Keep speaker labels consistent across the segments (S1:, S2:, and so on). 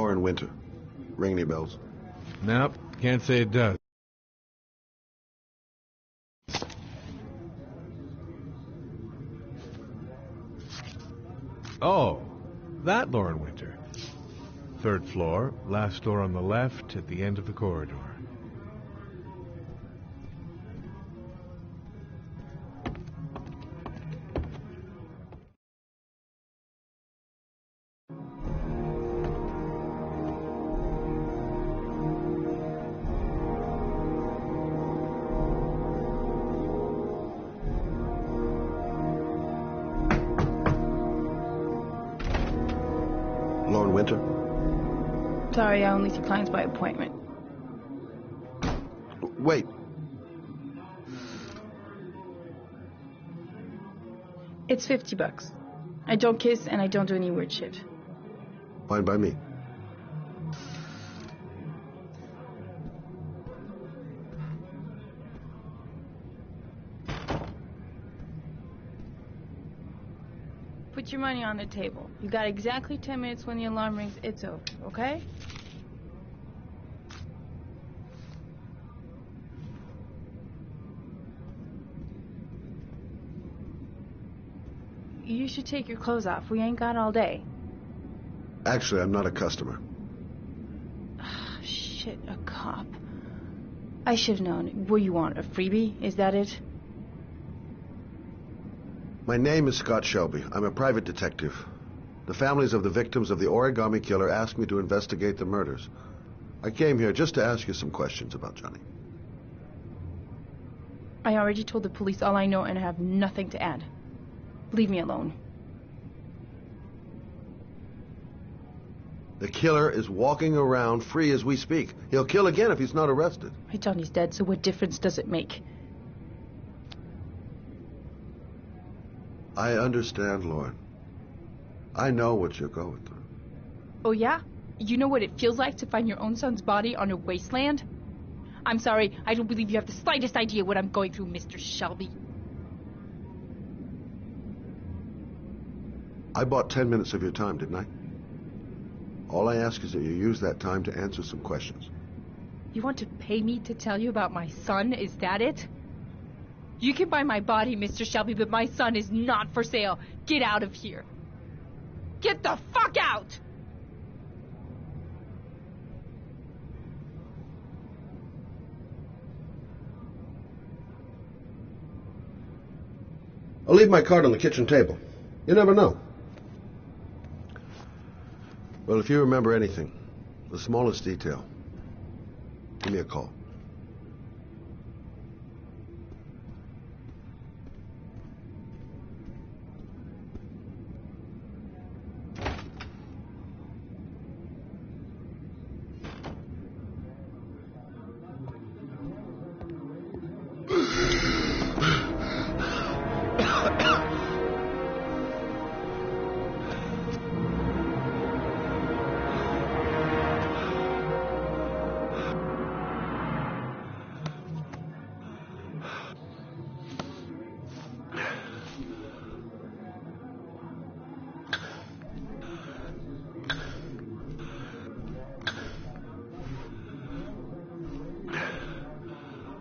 S1: Lauren Winter. Ring any bells?
S2: Nope, can't say it does. Oh, that Lauren Winter. 3rd floor, last door on the left at the end of the corridor.
S1: Lauren Winter?
S3: Sorry, I only see clients by appointment.
S1: Wait.
S3: It's $50. I don't kiss and I don't do any weird shit.
S1: Fine by me.
S3: Put your money on the table. You got exactly 10 minutes. When the alarm rings, it's over, okay? You should take your clothes off. We ain't got all day.
S1: Actually, I'm not a customer.
S3: Shit, a cop. I should have known. What do you want, a freebie? Is that it?
S1: My name is Scott Shelby. I'm a private detective. The families of the victims of the Origami Killer asked me to investigate the murders. I came here just to ask you some questions about Johnny.
S3: I already told the police all I know and I have nothing to add. Leave me alone.
S1: The killer is walking around free as we speak. He'll kill again if he's not arrested.
S3: My Johnny's dead, so what difference does it make?
S1: I understand, Lauren. I know what you're going through.
S3: Oh, yeah? You know what it feels like to find your own son's body on a wasteland? I'm sorry, I don't believe you have the slightest idea what I'm going through, Mr. Shelby.
S1: I bought 10 minutes of your time, didn't I? All I ask is that you use that time to answer some questions.
S3: You want to pay me to tell you about my son? Is that it? You can buy my body, Mr. Shelby, but my son is not for sale. Get out of here. Get the fuck out!
S1: I'll leave my card on the kitchen table. You never know. Well, if you remember anything, the smallest detail, give me a call.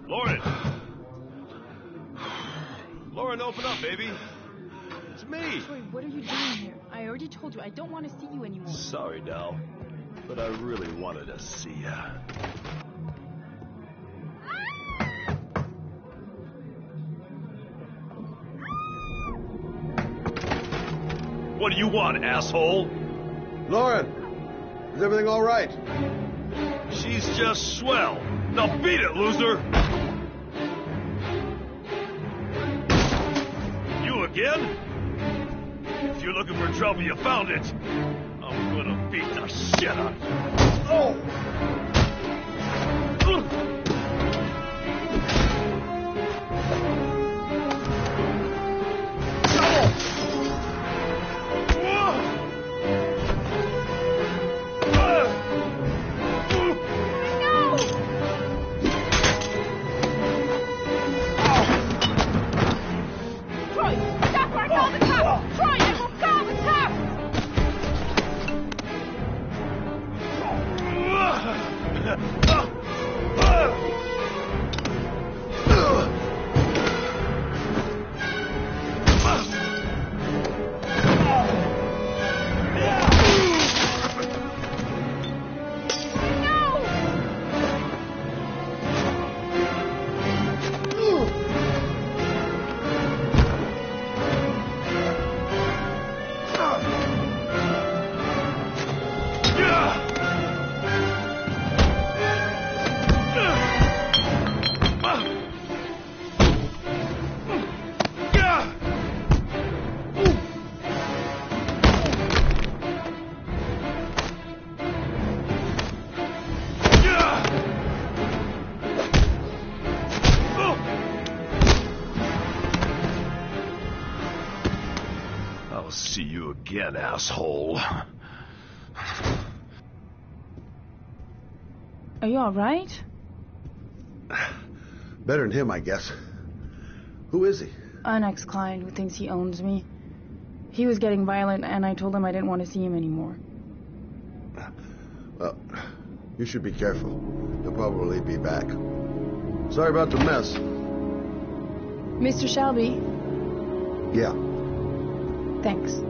S4: Lauren! Lauren, open up, baby. It's me.
S3: Troy, what are you doing here? I already told you I don't want to see you anymore.
S4: Sorry, Dal, but I really wanted to see ya. What do you want, asshole?
S1: Lauren, is everything all right?
S4: She's just swell. Now beat it, loser! You again? If you're looking for trouble, you found it. I'm gonna beat the shit out of you. Oh! I'll see you again, asshole.
S3: Are you alright?
S1: Better than him, I guess. Who is he?
S5: An ex-client who thinks he owns me. He was getting violent, and I told him I didn't want to see him anymore.
S1: Well, you should be careful. He'll probably be back. Sorry about the mess.
S5: Mr. Shelby?
S1: Yeah.
S5: Thanks.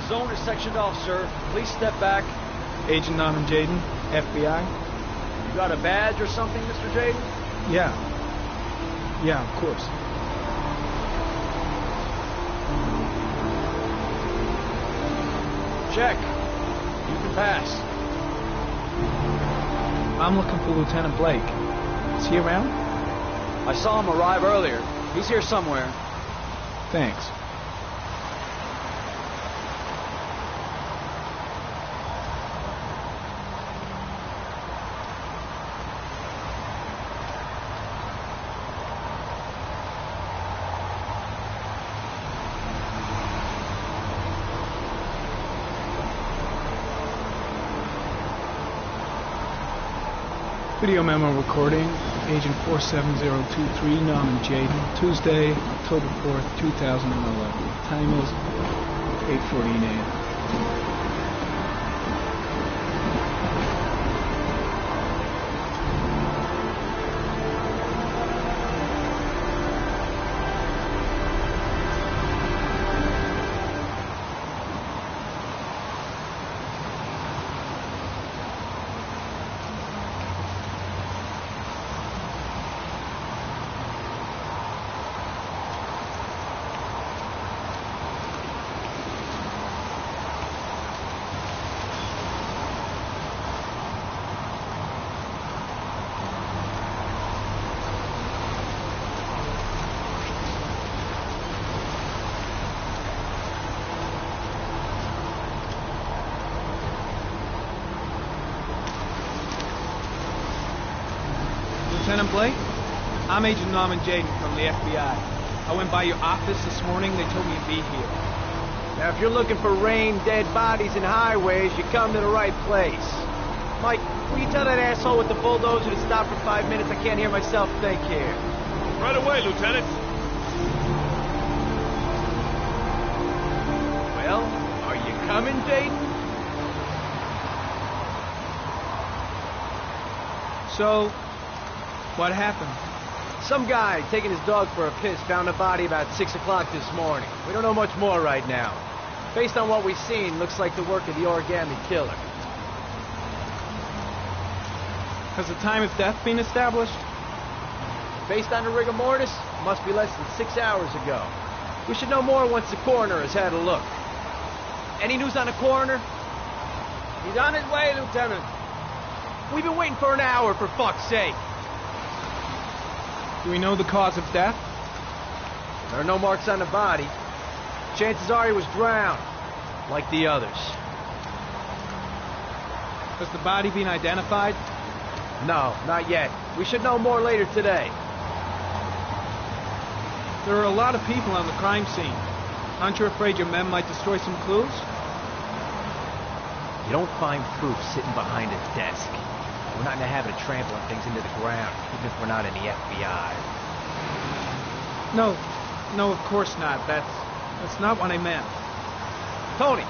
S6: Zone is sectioned off, sir. Please step back.
S7: Agent Norman Jaden, FBI.
S6: You got a badge or something, Mr. Jaden?
S7: Yeah. Yeah, of course.
S6: Check. You can pass.
S7: I'm looking for Lieutenant Blake. Is he around?
S6: I saw him arrive earlier. He's here somewhere.
S7: Thanks. Video memo recording, Agent 47023, Norman Jaden, Tuesday, October 4th, 2011. Time is 8:14 a.m. Lieutenant Blake, I'm Agent Norman Jaden from the FBI. I went by your office this morning. They told me to be here.
S6: Now, if you're looking for rain, dead bodies, and highways, you come to the right place. Mike, will you tell that asshole with the bulldozer to stop for 5 minutes? I can't hear myself think here.
S4: Right away, Lieutenant.
S6: Well, are you coming, Jaden?
S7: So, what happened?
S6: Some guy taking his dog for a piss found a body about 6 o'clock this morning. We don't know much more right now. Based on what we've seen, looks like the work of the Origami Killer.
S7: Has the time of death been established?
S6: Based on the rigor mortis, it must be less than 6 hours ago. We should know more once the coroner has had a look. Any news on the coroner?
S8: He's on his way, Lieutenant.
S6: We've been waiting for an hour, for fuck's sake.
S7: Do we know the cause of death?
S6: There are no marks on the body. Chances are he was drowned, like the others.
S7: Has the body been identified?
S6: No, not yet. We should know more later today.
S7: There are a lot of people on the crime scene. Aren't you afraid your men might destroy some clues?
S6: You don't find proof sitting behind a desk. We're not in the habit of trampling things into the ground, even if we're not in the FBI.
S7: No, of course not. That's not what I meant.
S6: Tony,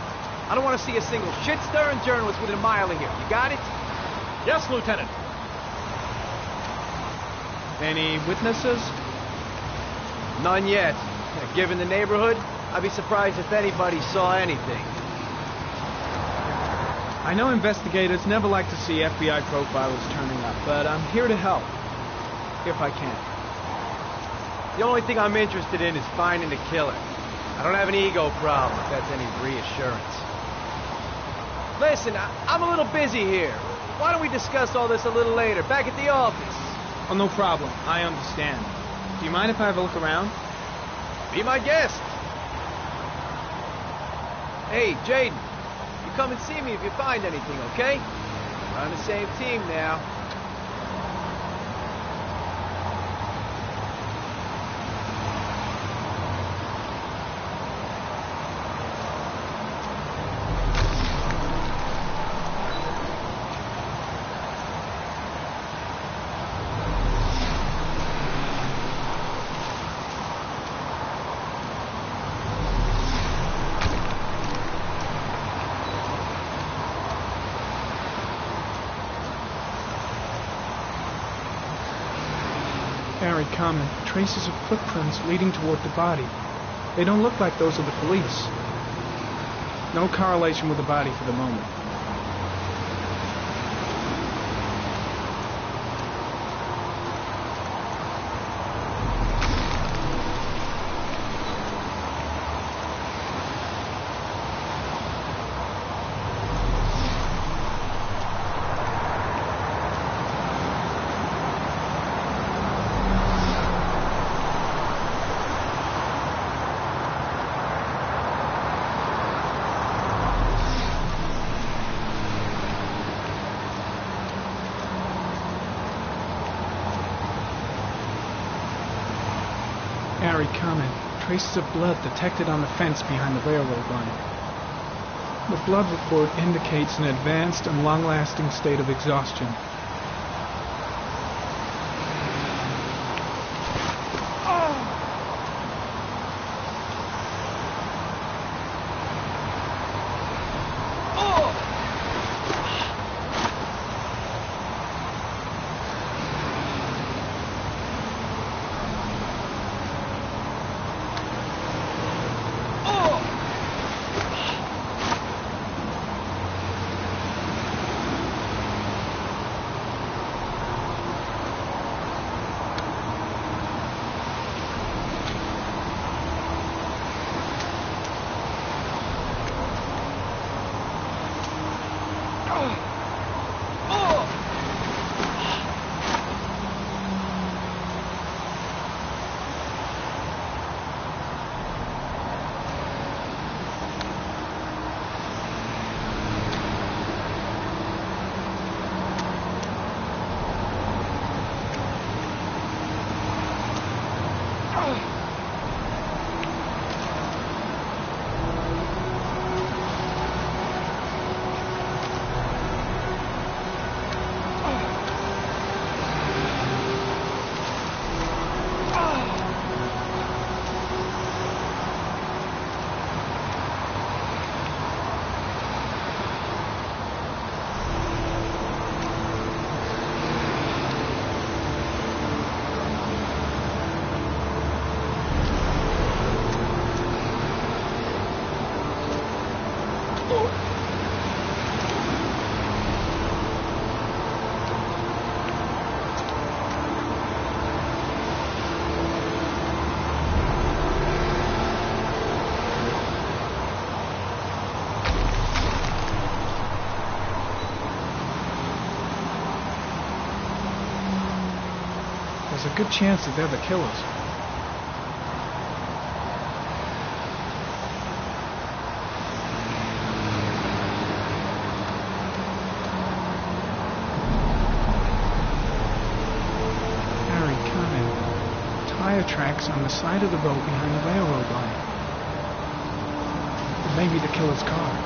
S6: I don't want to see a single shit-stirring journalist within a mile of here. You got it?
S4: Yes, Lieutenant.
S7: Any witnesses?
S6: None yet. Given the neighborhood, I'd be surprised if anybody saw anything.
S7: I know investigators never like to see FBI profilers turning up, but I'm here to help, if I can.
S6: The only thing I'm interested in is finding the killer. I don't have an ego problem, if that's any reassurance. Listen, I'm a little busy here. Why don't we discuss all this a little later, back at the office?
S7: Oh, no problem. I understand. Do you mind if I have a look around?
S6: Be my guest. Hey, Jaden. You come and see me if you find anything, okay? We're on the same team now.
S7: Very common. Traces of footprints leading toward the body. They don't look like those of the police. No correlation with the body for the moment. Very common. Traces of blood detected on the fence behind the railroad line. The blood report indicates an advanced and long-lasting state of exhaustion. There's a good chance that they're the killers. Harry, Carmen. Tire tracks on the side of the road behind the railroad line. It may be the killer's car.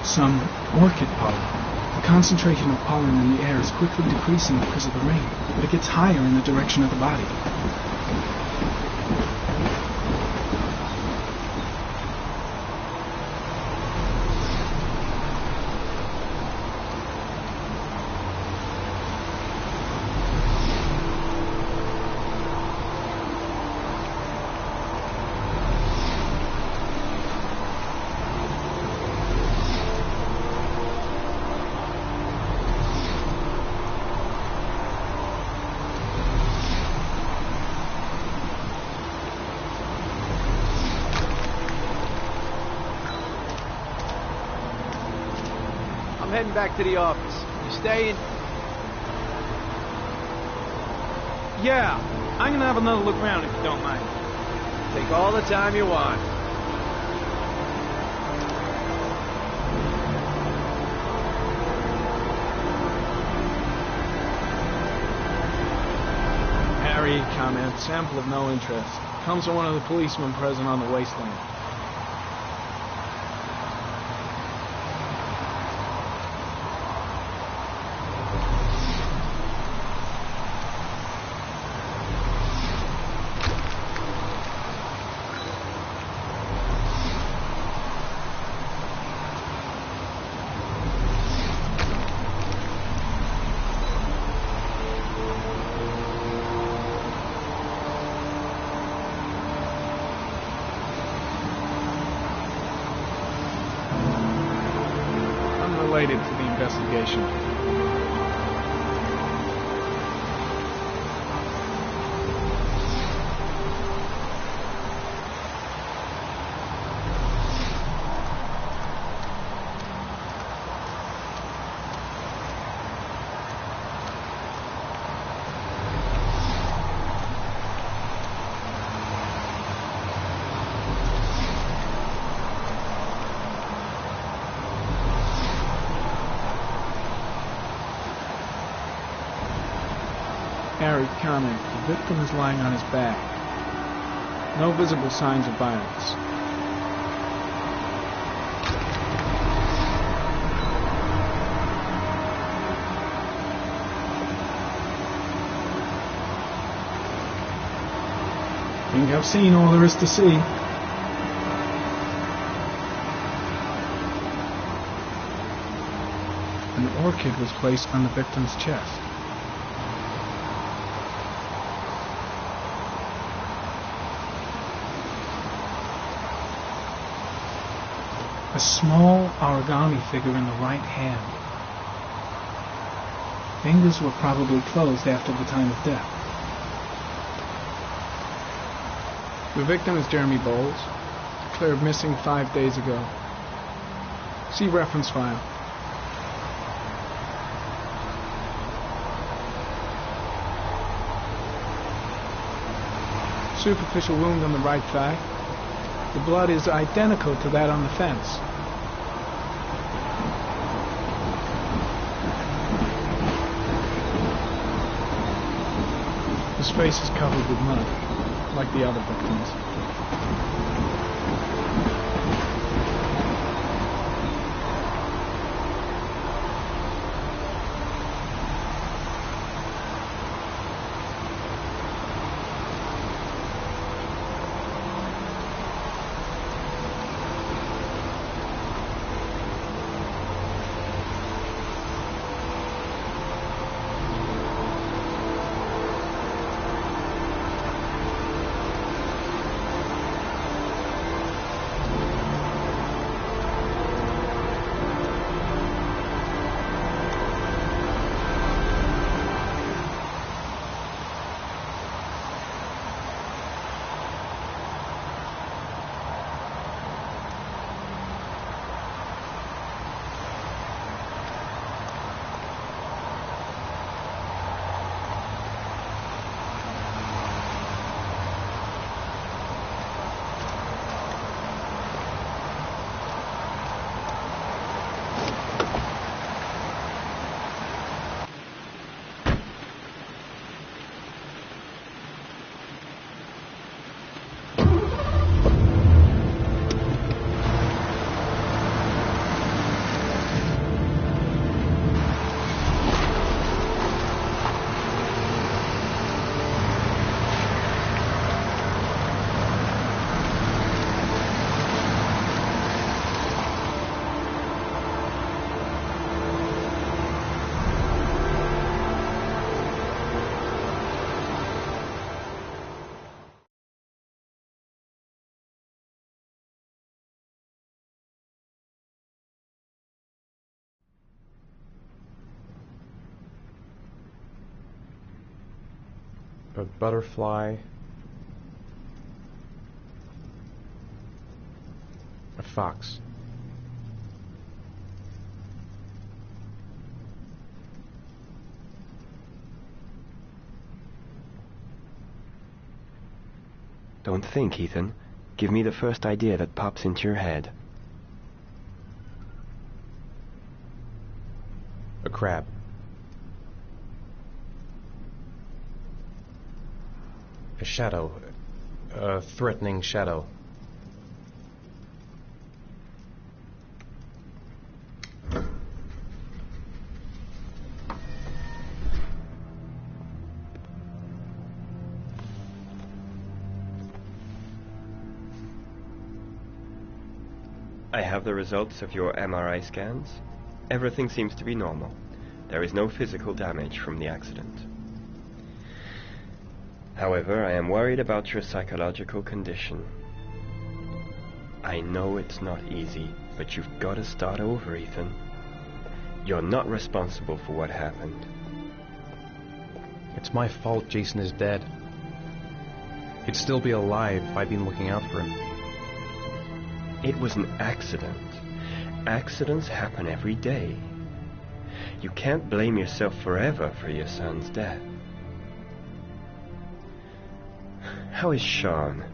S7: Some orchid pollen. The concentration of pollen in the air is quickly decreasing because of the rain, but it gets higher in the direction of the body.
S6: I'm heading back to the office. You staying?
S7: Yeah, I'm gonna have another look around if you don't mind.
S6: Take all the time you want.
S7: Harry, comment, sample of no interest. Comes from one of the policemen present on the wasteland. Related to the investigation. Harry, comment. The victim is lying on his back. No visible signs of violence. Think I've seen all there is to see. An orchid was placed on the victim's chest. A small origami figure in the right hand. Fingers were probably closed after the time of death. The victim is Jeremy Bowles, declared missing 5 days ago. See reference file. Superficial wound on the right thigh. The blood is identical to that on the fence. His face is covered with mud, like the other victims.
S9: A butterfly, a fox.
S10: Don't think, Ethan. Give me the first idea that pops into your head.
S9: A crab. A shadow. A threatening shadow.
S10: I have the results of your MRI scans. Everything seems to be normal. There is no physical damage from the accident. However, I am worried about your psychological condition. I know it's not easy, but you've got to start over, Ethan. You're not responsible for what happened.
S9: It's my fault Jason is dead. He'd still be alive if I'd been looking out for him.
S10: It was an accident. Accidents happen every day. You can't blame yourself forever for your son's death. How is Sean?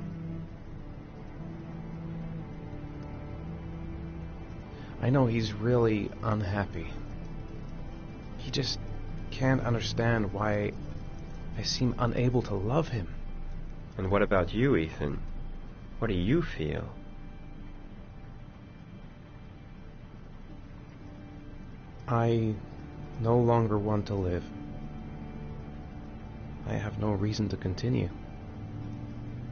S9: I know he's really unhappy. He just can't understand why I seem unable to love him.
S10: And what about you, Ethan? What do you feel?
S9: I no longer want to live. I have no reason to continue.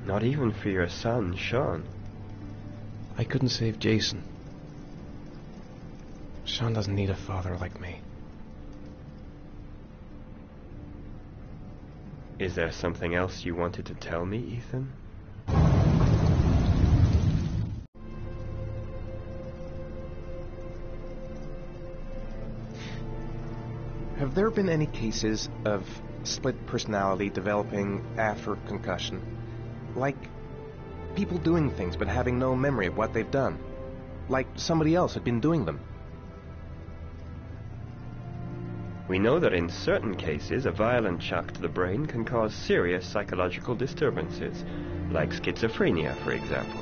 S10: Not even for your son, Sean.
S9: I couldn't save Jason. Sean doesn't need a father like me.
S10: Is there something else you wanted to tell me, Ethan?
S9: Have there been any cases of split personality developing after concussion? Like people doing things but having no memory of what they've done? Like somebody else had been doing them?
S10: We know that in certain cases, a violent shock to the brain can cause serious psychological disturbances, like schizophrenia, for example.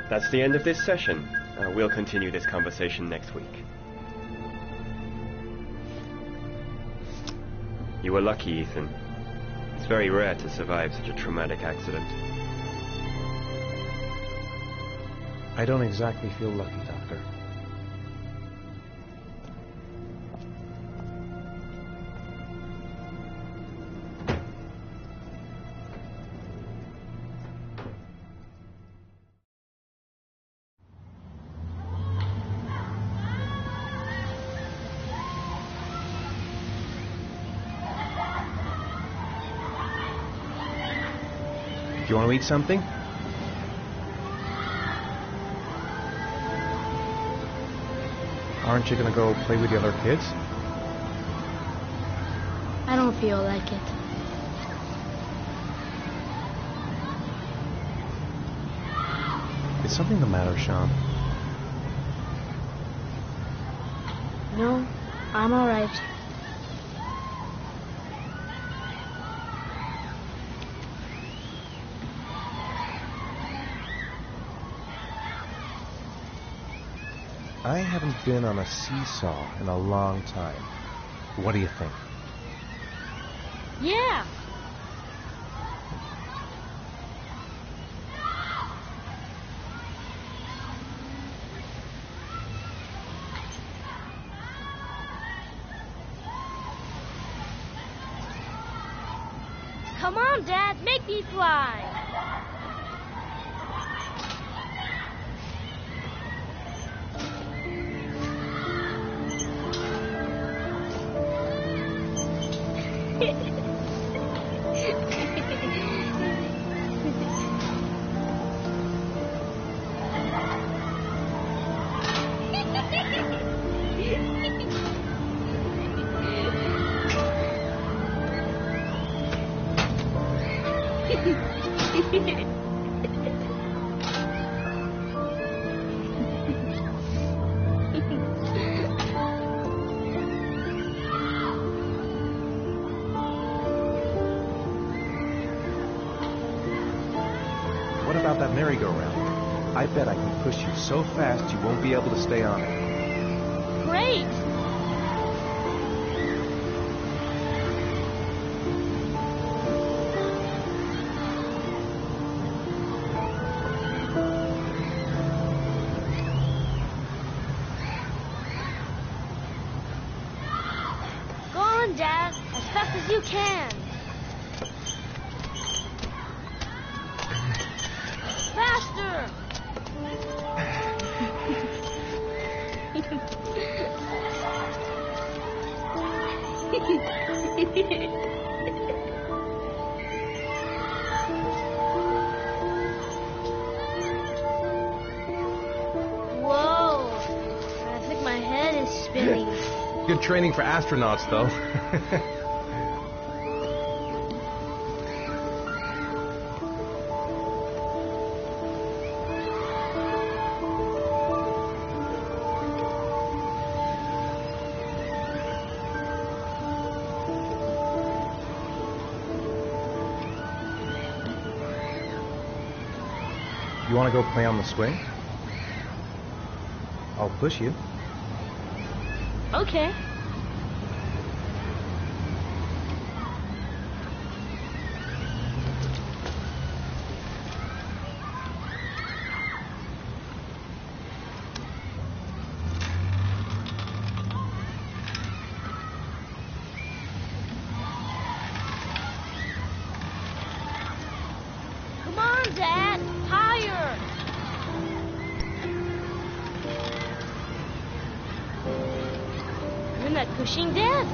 S10: That's the end of this session. We'll continue this conversation next week. You were lucky, Ethan. It's very rare to survive such a traumatic accident.
S9: I don't exactly feel lucky, Doctor. Do you want to eat something? Aren't you going to go play with the other kids?
S11: I don't feel like it.
S9: Is something the matter, Sean?
S11: No, I'm all right.
S9: I haven't been on a seesaw in a long time. What do you think?
S11: Yeah. Come on, Dad, make me fly.
S9: What about that merry-go-round? I bet I can push you so fast you won't be able to stay on it.
S11: Great. Go on, Dad, as fast as you can. Faster! Whoa! I think my head is spinning.
S9: Good training for astronauts, though. You want to go play on the swing? I'll push you.
S11: Okay. Come on, Dad. Higher. You're not pushing, Dad.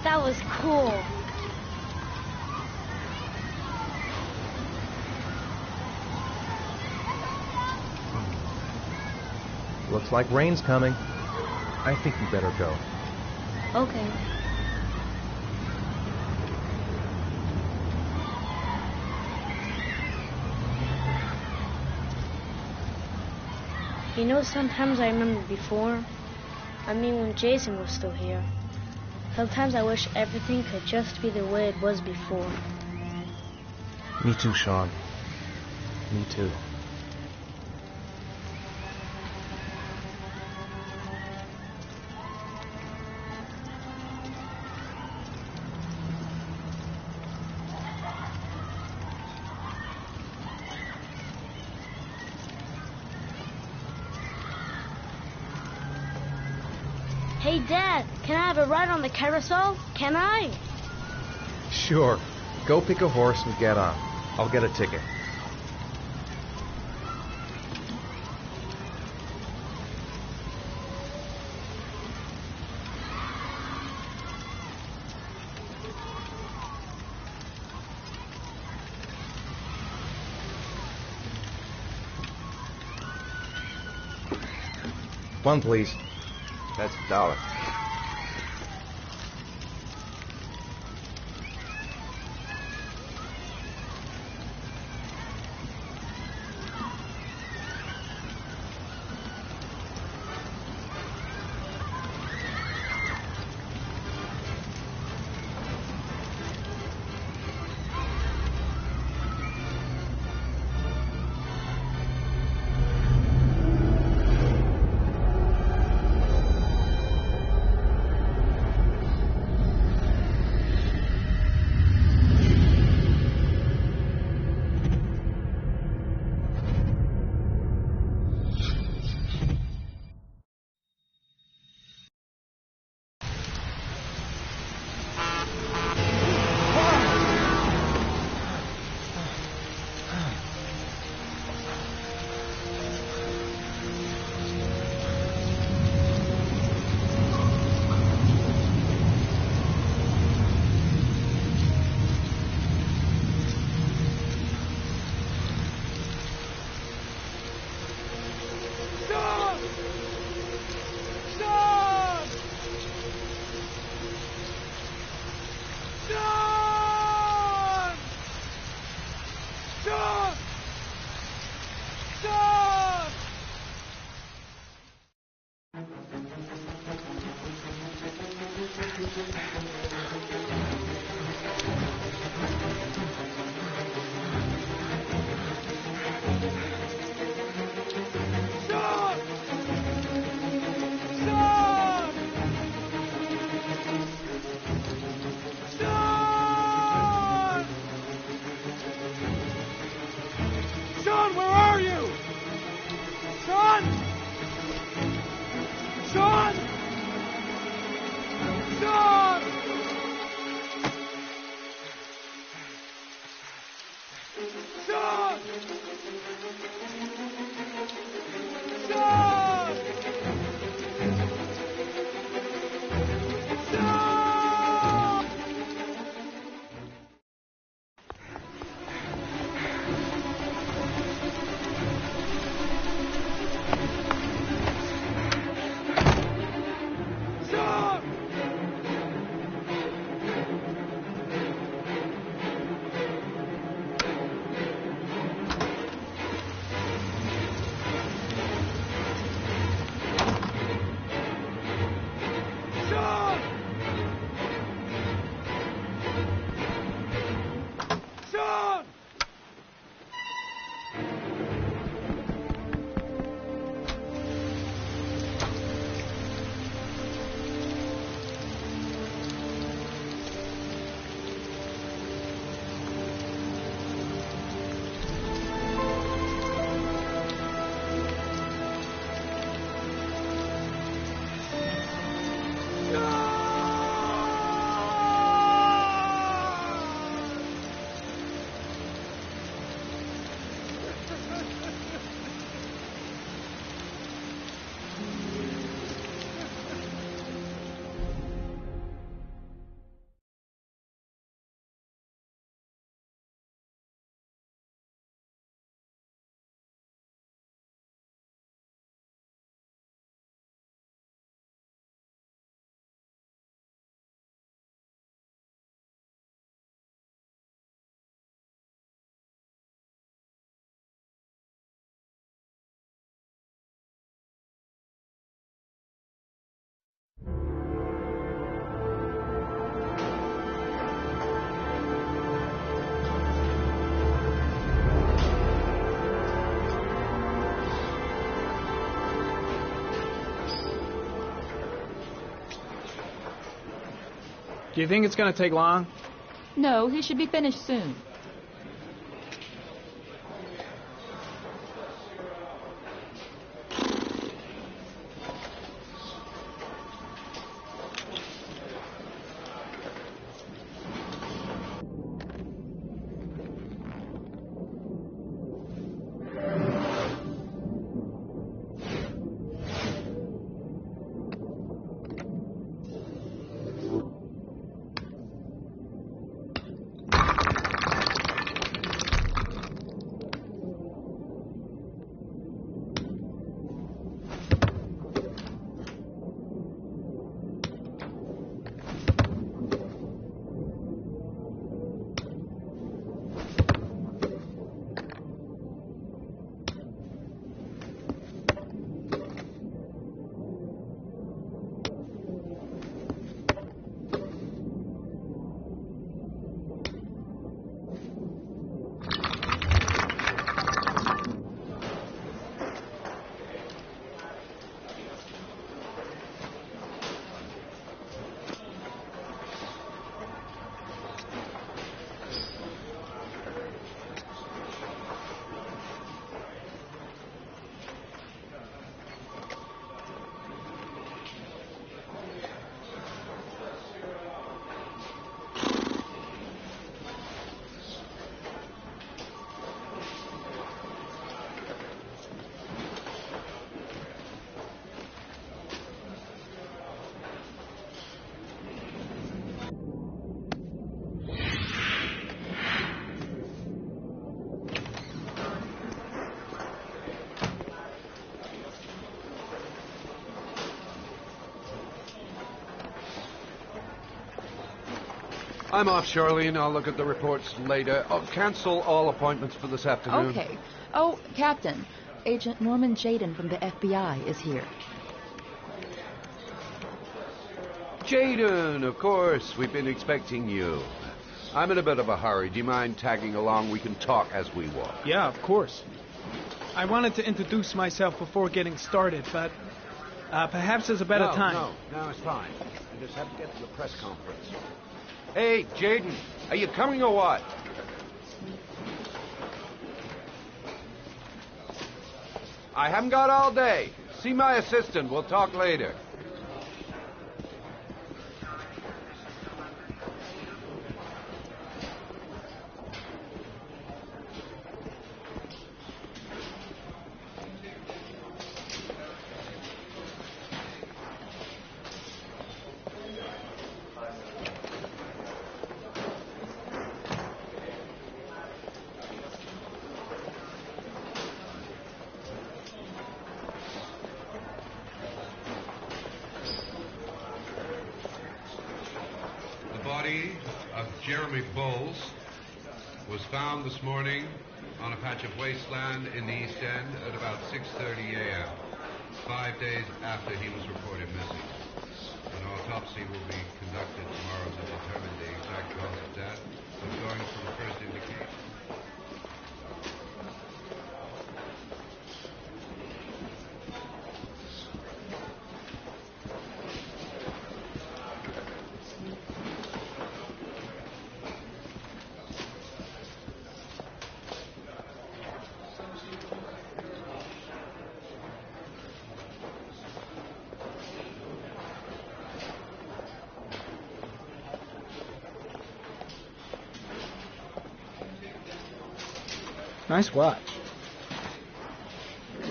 S11: That was cool.
S9: Looks like rain's coming. I think we better go.
S11: Okay. You know, sometimes I remember before. I mean, when Jason was still here. Sometimes I wish everything could just be the way it was before.
S9: Me too, Sean. Me too.
S11: Hey, Dad, can I have a ride on the carousel? Can I?
S9: Sure. Go pick a horse and get on. I'll get a ticket. One, please. That's $1.
S7: Do you think it's going to take long?
S3: No, he should be finished soon.
S12: I'm off, Charlene. I'll look at the reports later. Oh, cancel all appointments for this afternoon.
S13: Okay. Oh, Captain, Agent Norman Jaden from the FBI is here.
S12: Jaden, of course. We've been expecting you. I'm in a bit of a hurry. Do you mind tagging along? We can talk as we walk.
S7: Yeah, of course. I wanted to introduce myself before getting started, but perhaps there's a better time.
S12: No, it's fine. I just have to get to the press conference. Hey, Jaden, are you coming or what? I haven't got all day. See my assistant. We'll talk later.
S14: Body of Jeremy Bowles was found this morning on a patch of wasteland in the East End at about 6:30 a.m., 5 days after he was reported missing. An autopsy will be conducted tomorrow to determine the exact cause of death, but going from first indication.
S7: Nice watch.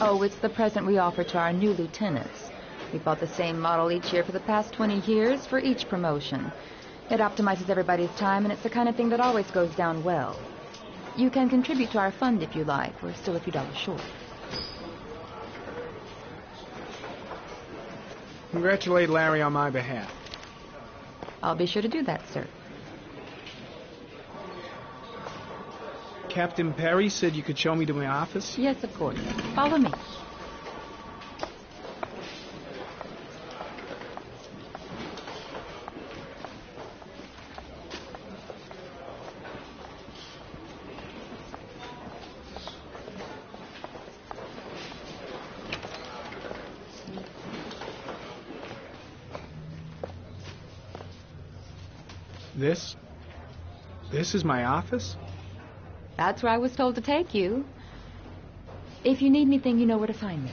S13: Oh, it's the present we offer to our new lieutenants. We've bought the same model each year for the past 20 years for each promotion. It optimizes everybody's time, and it's the kind of thing that always goes down well. You can contribute to our fund if you like. We're still a few dollars short.
S7: Congratulate Larry on my behalf.
S13: I'll be sure to do that, sir.
S7: Captain Perry said you could show me to my office?
S13: Yes, of course. Follow me.
S7: This is my office?
S13: That's where I was told to take you. If you need anything, you know where to find me.